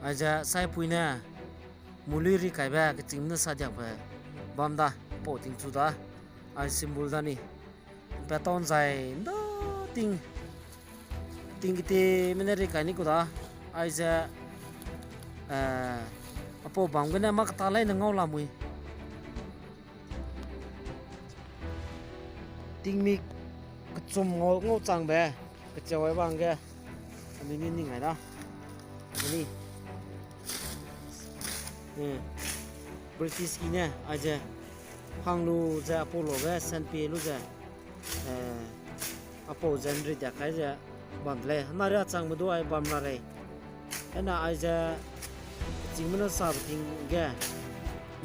aja sai pui na muli ri kai ba ke chim na sa jak ba bam da po tingchu da ai symbol da ni beton zai ndo ting kite mene ri kai ni ku da ai ja apo bang gana mak ta lai na ngau la mui ting mi chum ngau chang ba ke chawai bang ge ani ni ngai da ani British kine aja hanglu ja polo ga sanpe lu ja apo janri ja kai ja bandle nara chang bu ai bam na re ana aja jingmana sab ting ga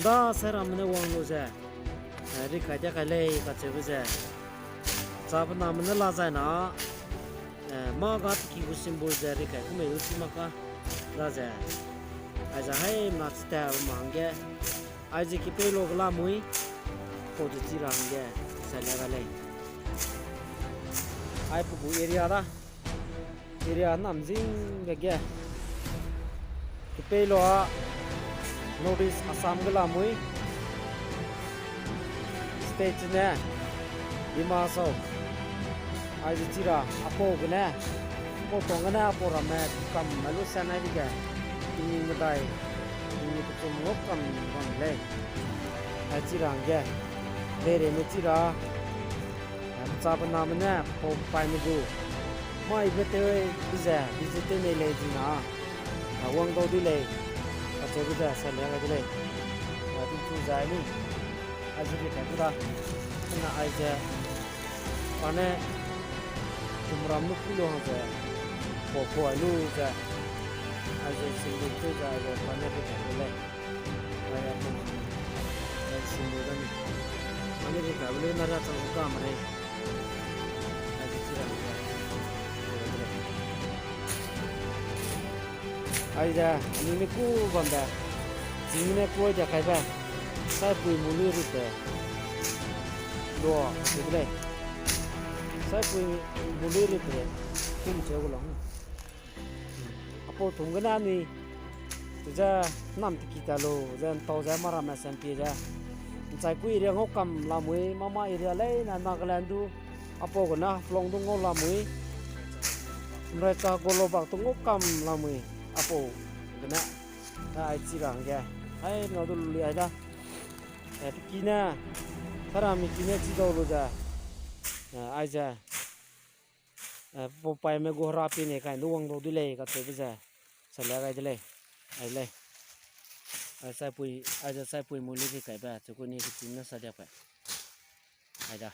da saram ne wang lu ja ri ka ja ka le ka che bu ja sab na man la za na ma ga ki bu symbol ja ri ka ku me lu si ma ka da ja aja hai na sta mangge aja kipeilua gala mui posisi rangge sala gale ai pu area da area namjing bege kipeilua notice asam gala mui stage ne lima so aja cira apo gana apo tongana apo rame kam malu sana diga ini ngadai ini kutum ngokam bang le ajirang ge dere me cira chapa namna po pai me du mai bete biza bizete ne le dina wang do di le ache biza sa le ga le ati chu zai ni ajiri ka da na aija ane tumram nu kulo ha po alu ja aja singgul tu aja panen kita boleh, ayat tu, singgul ni, mana kita boleh nara tangga mana, aja cira aja, ini ku benda, sini ku aja kaya, saya pun mulu rute, dua, boleh, saya pun mulu rute, kum jauh lah. Apo tunggana ni ja nam tikita lo jan to ja mara ma sampi ja chai kui ria ngokam la mui mama area le na nagaland du apo gona flong du ngol la mui mereka golo bak tu ngokam la mui apo gona ai chirang ja ai no du li ai da kina sarami kina chi do lo ja ai ja popai me go rapi ne kai nuang do dile ka te bija sala ga dile ai le ai sai pui muli ki kai ba chu ko ni ki tin na sa dia pa ai da